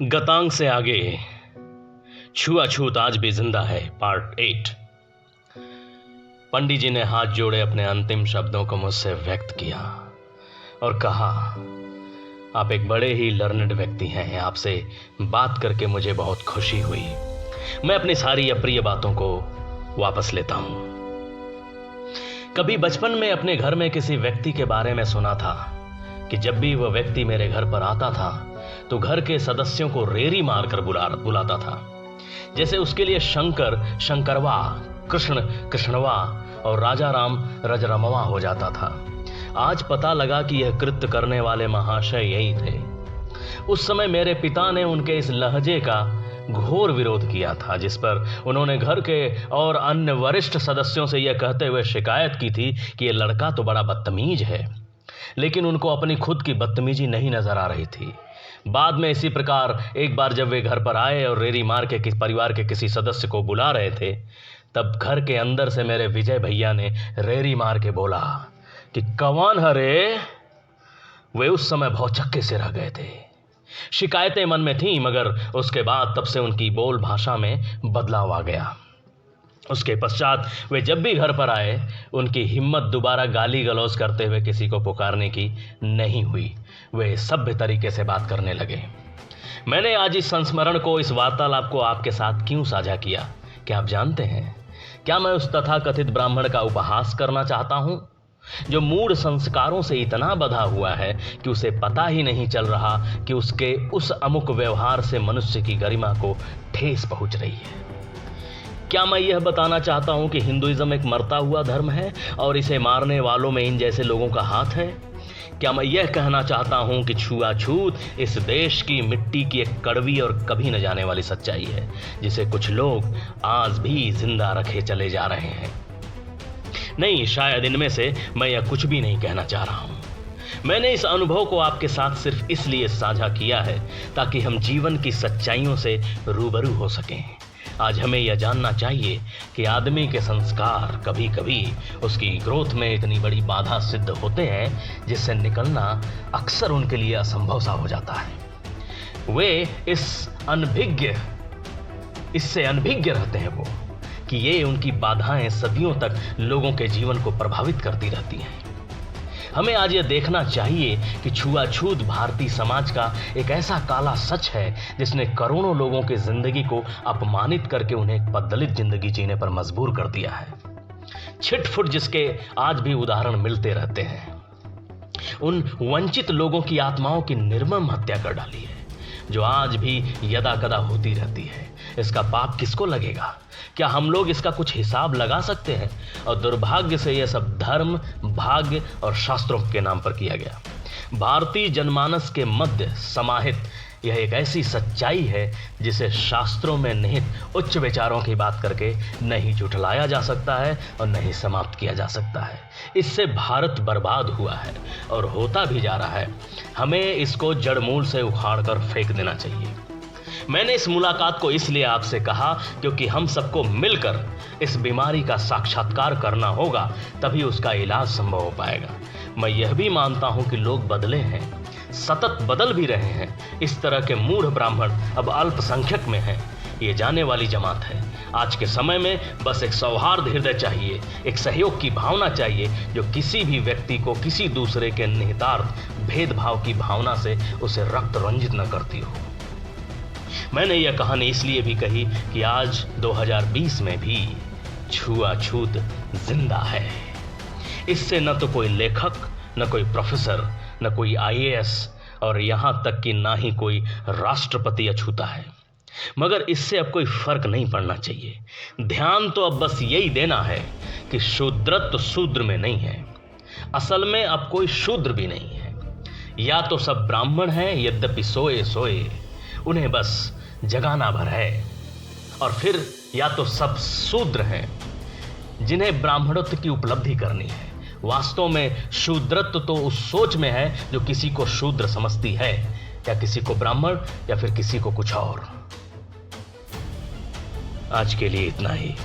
गतांग से आगे छुआछूत आज भी जिंदा है पार्ट 8। पंडित जी ने हाथ जोड़े अपने अंतिम शब्दों को मुझसे व्यक्त किया और कहा, आप एक बड़े ही लर्नड व्यक्ति हैं, आपसे बात करके मुझे बहुत खुशी हुई। मैं अपनी सारी अप्रिय बातों को वापस लेता हूं। कभी बचपन में अपने घर में किसी व्यक्ति के बारे में सुना था कि जब भी वह व्यक्ति मेरे घर पर आता था तो घर के सदस्यों को रेरी मारकर बुलाता था, जैसे उसके लिए शंकर शंकरवा, कृष्ण कृष्णवा और राजा राम रजरमवा हो जाता था। आज पता लगा कि यह कृत्य करने वाले महाशय यही थे। उस समय मेरे पिता ने उनके इस लहजे का घोर विरोध किया था, जिस पर उन्होंने घर के और अन्य वरिष्ठ सदस्यों से यह कहते हुए शिकायत की थी कि यह लड़का तो बड़ा बदतमीज है। लेकिन उनको अपनी खुद की बदतमीजी नहीं नजर आ रही थी। बाद में इसी प्रकार एक बार जब वे घर पर आए और रेरी मार के परिवार के किसी सदस्य को बुला रहे थे, तब घर के अंदर से मेरे विजय भैया ने रेरी मार के बोला कि कौन हरे। वे उस समय भौचक्के से रह गए थे। शिकायतें मन में थीं, मगर उसके बाद तब से उनकी बोल भाषा में बदलाव आ गया। उसके पश्चात वे जब भी घर पर आए, उनकी हिम्मत दोबारा गाली गलौज करते हुए किसी को पुकारने की नहीं हुई। वे सभ्य तरीके से बात करने लगे। मैंने आज इस संस्मरण को, इस वार्तालाप को आपके साथ क्यों साझा किया, क्या आप जानते हैं? क्या मैं उस तथाकथित ब्राह्मण का उपहास करना चाहता हूं, जो मूढ़ संस्कारों से इतना बंधा हुआ है कि उसे पता ही नहीं चल रहा कि उसके उस अमुक व्यवहार से मनुष्य की गरिमा को ठेस पहुंच रही है? क्या मैं यह बताना चाहता हूं कि हिंदुइज्म एक मरता हुआ धर्म है और इसे मारने वालों में इन जैसे लोगों का हाथ है? क्या मैं यह कहना चाहता हूं कि छुआछूत इस देश की मिट्टी की एक कड़वी और कभी न जाने वाली सच्चाई है, जिसे कुछ लोग आज भी जिंदा रखे चले जा रहे हैं? नहीं, शायद इनमें से मैं यह कुछ भी नहीं कहना चाह रहा हूं। मैंने इस अनुभव को आपके साथ सिर्फ इसलिए साझा किया है ताकि हम जीवन की सच्चाइयों से रूबरू हो सकें। आज हमें यह जानना चाहिए कि आदमी के संस्कार कभी कभी उसकी ग्रोथ में इतनी बड़ी बाधा सिद्ध होते हैं, जिससे निकलना अक्सर उनके लिए असंभव सा हो जाता है। वे इससे अनभिज्ञ रहते हैं कि ये उनकी बाधाएं सदियों तक लोगों के जीवन को प्रभावित करती रहती हैं। हमें आज यह देखना चाहिए कि छुआछूत भारतीय समाज का एक ऐसा काला सच है जिसने करोड़ों लोगों की जिंदगी को अपमानित करके उन्हें एक पद्दलित जिंदगी जीने पर मजबूर कर दिया है। छिटफुट जिसके आज भी उदाहरण मिलते रहते हैं, उन वंचित लोगों की आत्माओं की निर्मम हत्या कर डाली है, जो आज भी यदा कदा होती रहती है। इसका पाप किसको लगेगा? क्या हम लोग इसका कुछ हिसाब लगा सकते हैं? और दुर्भाग्य से यह सब धर्म, भाग्य और शास्त्रों के नाम पर किया गया। भारतीय जनमानस के मध्य समाहित यह एक ऐसी सच्चाई है जिसे शास्त्रों में निहित उच्च विचारों की बात करके नहीं झुठलाया जा सकता है और नहीं समाप्त किया जा सकता है। इससे भारत बर्बाद हुआ है और होता भी जा रहा है। हमें इसको जड़मूल से उखाड़ कर फेंक देना चाहिए। मैंने इस मुलाकात को इसलिए आपसे कहा क्योंकि हम सबको मिलकर इस बीमारी का साक्षात्कार करना होगा, तभी उसका इलाज संभव हो पाएगा। मैं यह भी मानता हूं कि लोग बदले हैं, सतत बदल भी रहे हैं। इस तरह के मूढ़ ब्राह्मण अब अल्पसंख्यक में हैं। ये जाने वाली जमात है। आज के समय में बस एक सौहार्द हृदय चाहिए, एक सहयोग की भावना चाहिए, जो किसी भी व्यक्ति को किसी दूसरे के निहितार्थ भेदभाव की भावना से उसे रक्त रंजित न करती हो। मैंने यह कहानी इसलिए भी कही कि आज 2020 में भी छुआछूत जिंदा है। इससे न तो कोई लेखक, न कोई प्रोफेसर, न कोई IAS और यहां तक कि ना ही कोई राष्ट्रपति अछूता है। मगर इससे अब कोई फर्क नहीं पड़ना चाहिए। ध्यान तो अब बस यही देना है कि शूद्रत्व शूद्र में नहीं है। असल में अब कोई शूद्र भी नहीं है। या तो सब ब्राह्मण हैं, यद्यपि सोए सोए, उन्हें बस जगाना भर है, और फिर या तो सब शूद्र हैं जिन्हें ब्राह्मणत्व की उपलब्धि करनी है। वास्तव में शूद्रत्व तो उस सोच में है जो किसी को शूद्र समझती है, या किसी को ब्राह्मण, या फिर किसी को कुछ और। आज के लिए इतना ही।